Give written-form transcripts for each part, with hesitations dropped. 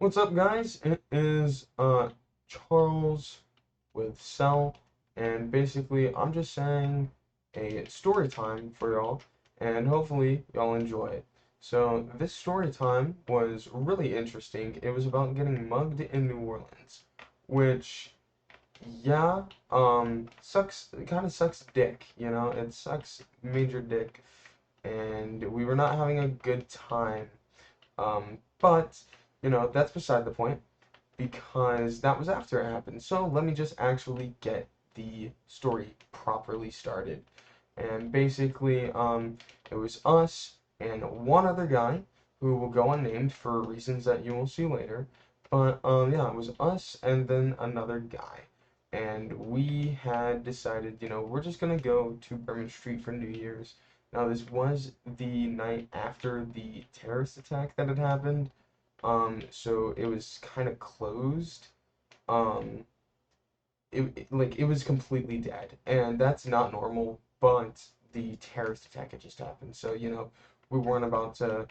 What's up, guys? It is Charles with CEL, and basically, I'm just saying a story time for y'all, and hopefully, y'all enjoy it. So, this story time was really interesting. It was about getting mugged in New Orleans, which, yeah, sucks, it kind of sucks dick, it sucks major dick, and we were not having a good time. But, that's beside the point because that was after it happened. So let me just actually get the story properly started. And basically, it was us and one other guy who will go unnamed for reasons that you will see later. But yeah, it was us and then another guy. And we had decided, we're just gonna go to Bourbon Street for New Year's. Now, this was the night after the terrorist attack that had happened. So it was kind of closed. Um, it was completely dead, and that's not normal. But the terrorist attack had just happened, so we weren't about to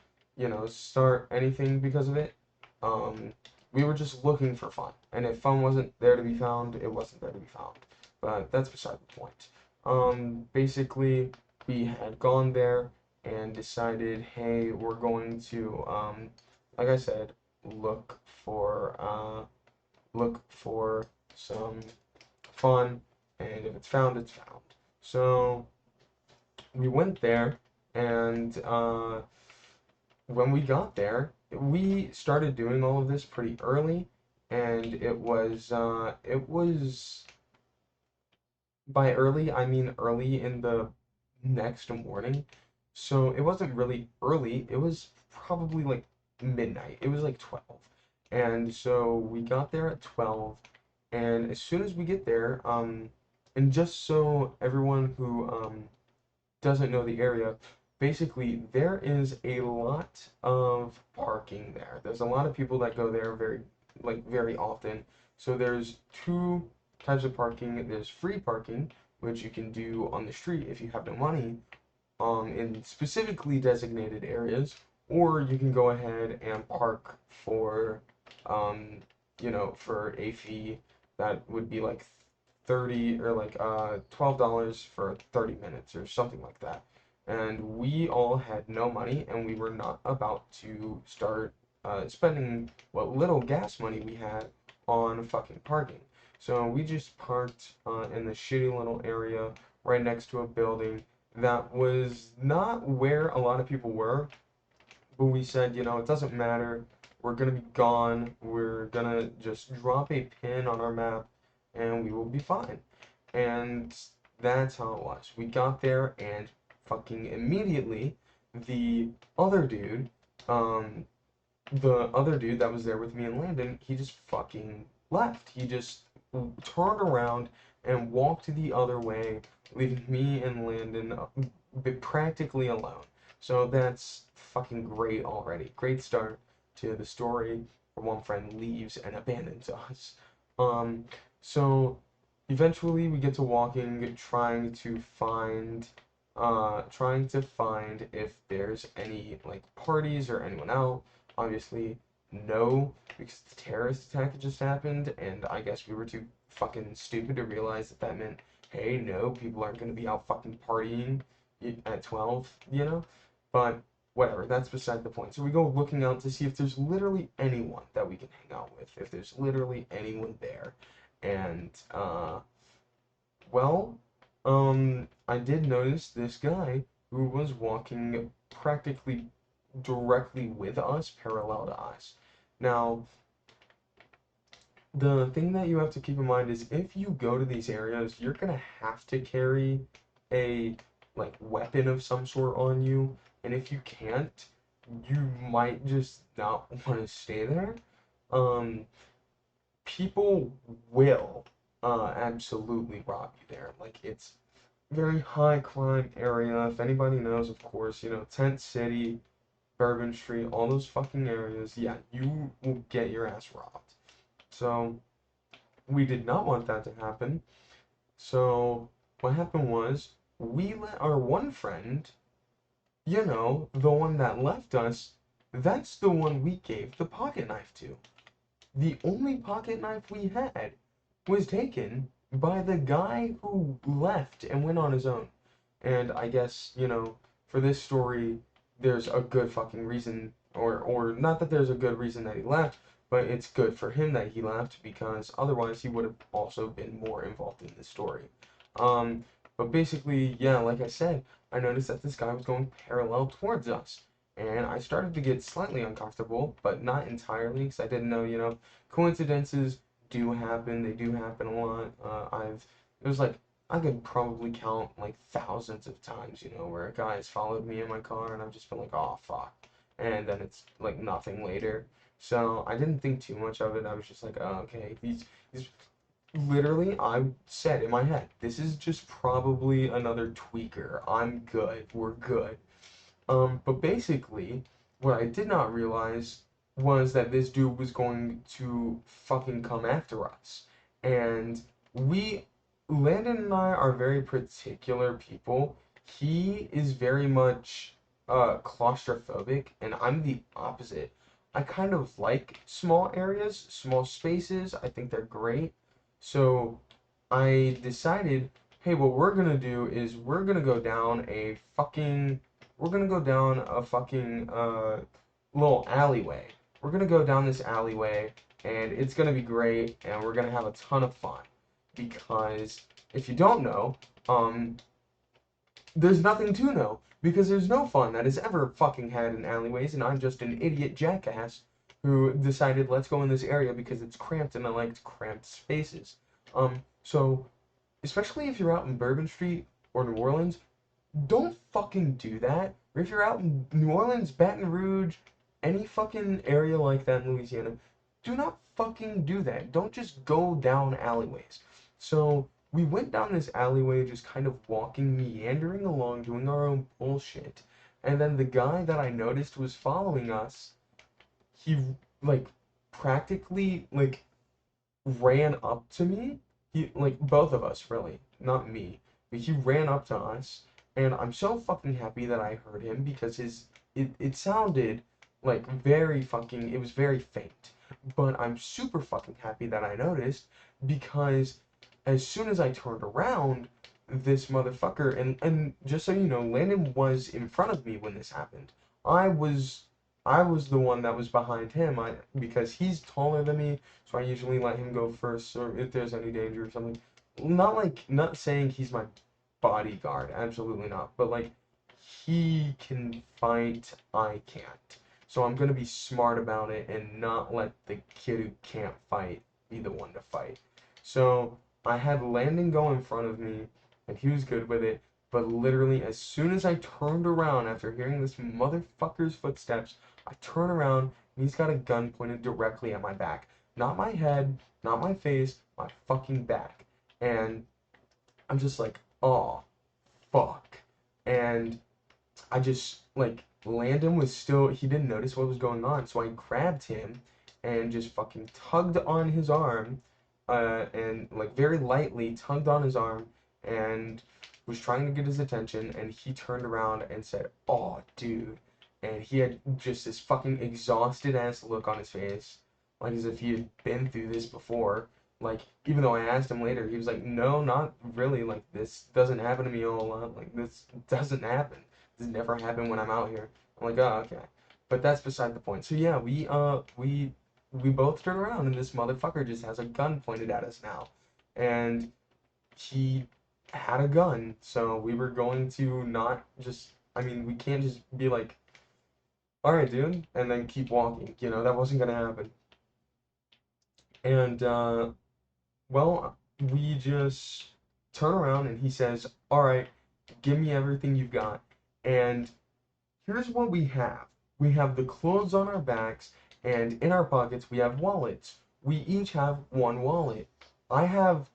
start anything because of it. Um, we were just looking for fun, and if fun wasn't there to be found, it wasn't there to be found. But that's beside the point. Basically, we had gone there and decided, hey, we're going to like I said, look for some fun, and if it's found, it's found. So we went there, and when we got there, we started doing all of this pretty early, and it was by early I mean early in the next morning. So it wasn't really early. It was probably like midnight. It was like 12. And so we got there at 12. And as soon as we get there, and just so everyone who doesn't know the area, basically there is a lot of parking there. There's a lot of people that go there very often. So there's two types of parking. There's free parking, which you can do on the street if you have no money, in specifically designated areas, or you can go ahead and park for, um, for a fee that would be like 30 or like $12 for 30 minutes or something like that. And we all had no money, and we were not about to start spending what little gas money we had on fucking parking. So we just parked in the shitty little area right next to a building that was not where a lot of people were, but we said, it doesn't matter. We're gonna be gone. We're gonna just drop a pin on our map and we will be fine. And that's how it was. We got there and fucking immediately the other dude, um, the other dude that was there with me and Landon, he just fucking left. He just turned around and walked the other way, leaving me and Landon practically alone. So that's fucking great already. Great start to the story where one friend leaves and abandons us. Um, so eventually we get to walking, trying to find if there's any like parties or anyone out. Obviously, no, because the terrorist attack had just happened, and I guess we were too fucking stupid to realize that that meant, hey, no, people aren't gonna be out fucking partying at 12, But whatever, that's beside the point. So we go looking out to see if there's literally anyone that we can hang out with, if there's literally anyone there. And, well, I did notice this guy who was walking practically directly with us, parallel to us. Now, the thing that you have to keep in mind is if you go to these areas, you're gonna have to carry a like weapon of some sort on you, and if you can't, you might just not want to stay there. Um, People will absolutely rob you there. Like it's very high crime area. If anybody knows, of course, Tent City, Bourbon Street, all those fucking areas, yeah, you will get your ass robbed. So we did not want that to happen. So what happened was we let our one friend, the one that left us, that's the one we gave the pocket knife to. the only pocket knife we had was taken by the guy who left and went on his own. And I guess, for this story, there's a good fucking reason, or not that there's a good reason that he left, but it's good for him that he left because otherwise he would have also been more involved in the story. Um, but basically, yeah, like I said, I noticed that this guy was going parallel towards us. And I started to get slightly uncomfortable, but not entirely, because I didn't know, coincidences do happen. They do happen a lot. It was like, I could probably count like thousands of times, where a guy has followed me in my car and I've just been like, oh fuck. And then it's like nothing later. So I didn't think too much of it. I was just like, oh, okay, these literally, I said in my head, this is just probably another tweaker. I'm good. We're good. But basically, what I did not realize was that this dude was going to fucking come after us. And we, Landon and I are very particular people. He is very much claustrophobic, and I'm the opposite. I kind of like small areas, small spaces. I think they're great. So I decided, hey, what we're gonna do is we're gonna go down a fucking little alleyway. We're gonna go down this alleyway and it's gonna be great and we're gonna have a ton of fun. Because if you don't know, there's nothing to know. Because there's no fun that is ever fucking had in alleyways, and I'm just an idiot jackass who decided let's go in this area because it's cramped and I like cramped spaces. So especially if you're out in Bourbon Street or New Orleans, don't fucking do that. Or if you're out in New Orleans, Baton Rouge, any fucking area like that in Louisiana, do not fucking do that. Don't just go down alleyways. So we went down this alleyway, just kind of walking, meandering along, doing our own bullshit. And then the guy that I noticed was following us, he like practically like ran up to me. He like both of us really, not me. But he ran up to us, and I'm so fucking happy that I heard him because it sounded like very fucking it was very faint. But I'm super fucking happy that I noticed because as soon as I turned around, this motherfucker and just so you know, Landon was in front of me when this happened. I was I was the one that was behind him. Because he's taller than me, so I usually let him go first, or if there's any danger or something. Not saying he's my bodyguard, absolutely not. But like, he can fight, I can't. So I'm gonna be smart about it and not let the kid who can't fight be the one to fight. So I had Landon go in front of me, and he was good with it. But literally, as soon as I turned around after hearing this motherfucker's footsteps, I turn around and he's got a gun pointed directly at my back. Not my head, not my face, my fucking back. And I'm just like, oh, fuck. And I just, like, Landon was still, he didn't notice what was going on. So I grabbed him and just fucking tugged on his arm, and, like, very lightly tugged on his arm and was trying to get his attention. And he turned around and said, oh, dude. And he had just this fucking exhausted ass look on his face, like as if he had been through this before. Like, even though I asked him later, he was like, no, not really. Like, this doesn't happen to me a whole lot. Like, this doesn't happen. This never happened when I'm out here. I'm like, oh, okay. But that's beside the point. So yeah, we both turn around and this motherfucker just has a gun pointed at us now. And he had a gun, so we were going to not just, I mean, we can't just be like, all right, dude, and then keep walking. That wasn't gonna happen. And well, we just turn around and he says, all right, give me everything you've got. And here's what we have. We have the clothes on our backs, and in our pockets we have wallets. We each have one wallet. I have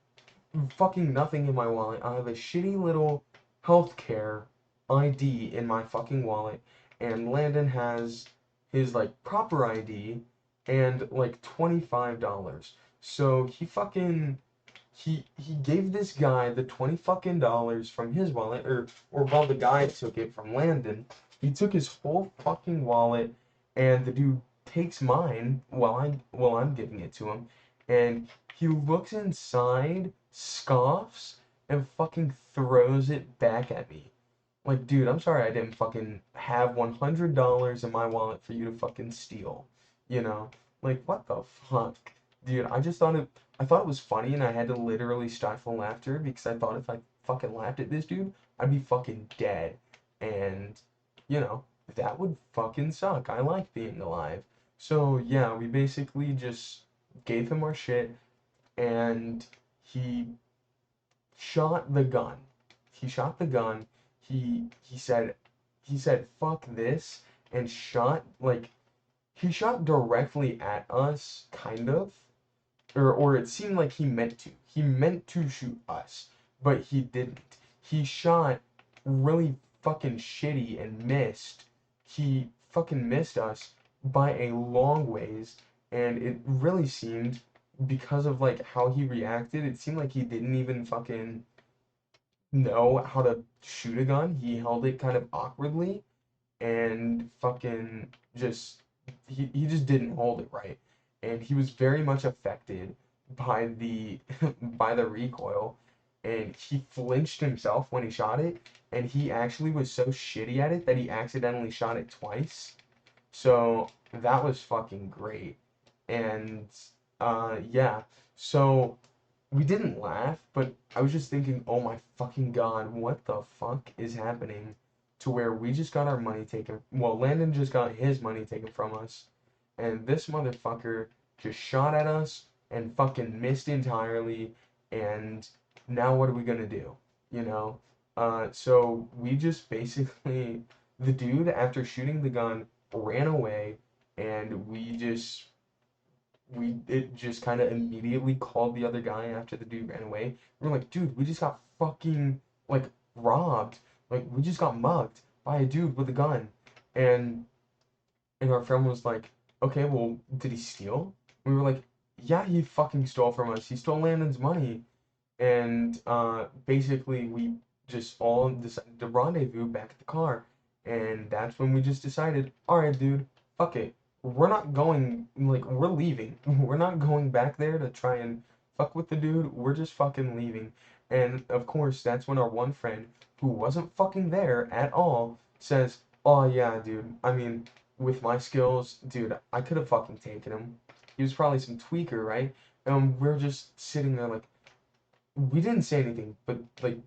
fucking nothing in my wallet. I have a shitty little healthcare ID in my fucking wallet, and Landon has his like proper ID and like $25. So he gave this guy the 20 fucking dollars from his wallet, or well, the guy took it from Landon. He took his whole fucking wallet, and the dude takes mine while I'm giving it to him, and he looks inside, scoffs, and fucking throws it back at me. Like, dude, I'm sorry I didn't fucking have $100 in my wallet for you to fucking steal. You know? Like, what the fuck? Dude, I thought it was funny and I had to literally stifle laughter because I thought if I fucking laughed at this dude, I'd be fucking dead. And, you know, that would fucking suck. I like being alive. So, yeah, we basically just gave him our shit and he shot the gun. He shot the gun. He said fuck this and shot like he shot directly at us kind of or it seemed like he meant to. He meant to shoot us, but he didn't. He shot really fucking shitty and missed. He fucking missed us by a long ways and it really seemed because of like how he reacted, it seemed like he didn't even fucking know how to shoot a gun. He held it kind of awkwardly and fucking just he just didn't hold it right. And he was very much affected by the by the recoil and he flinched himself when he shot it and he actually was so shitty at it that he accidentally shot it twice. So that was fucking great. And yeah. So we didn't laugh, but I was just thinking, oh my fucking god, what the fuck is happening? To where we just got our money taken. Well, Landon just got his money taken from us, and this motherfucker just shot at us and fucking missed entirely. And now what are we gonna do? You know? So we just basically, the dude after shooting the gun ran away, and we it just kind of immediately called the other guy after the dude ran away. We're like, dude, we just got fucking like robbed. Like we just got mugged by a dude with a gun. And and our friend was like, okay, well, did he steal? We were like, yeah, he fucking stole from us. He stole Landon's money. And basically we just all decided to rendezvous back at the car. And that's when we just decided, all right, dude, fuck it. We're not going, like, we're leaving. We're not going back there to try and fuck with the dude. We're just fucking leaving. And of course, that's when our one friend, who wasn't fucking there at all, says, oh yeah, dude, I mean, with my skills, dude, I could have fucking taken him. He was probably some tweaker, right? And we're just sitting there like, we didn't say anything, but like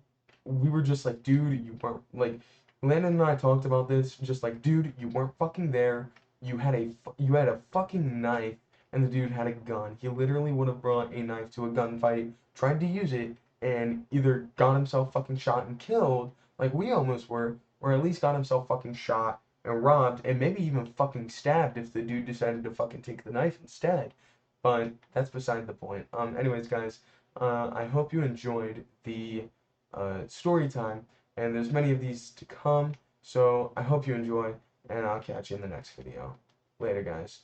we were just like, dude, you weren't like Landon and I talked about this, just like, dude, you weren't fucking there. You had a fucking knife, and the dude had a gun. He literally would have brought a knife to a gunfight, tried to use it, and either got himself fucking shot and killed, like we almost were, or at least got himself fucking shot and robbed, and maybe even fucking stabbed if the dude decided to fucking take the knife instead. But that's beside the point. Anyways, guys. I hope you enjoyed the story time, and there's many of these to come, so I hope you enjoy, and I'll catch you in the next video. Later, guys.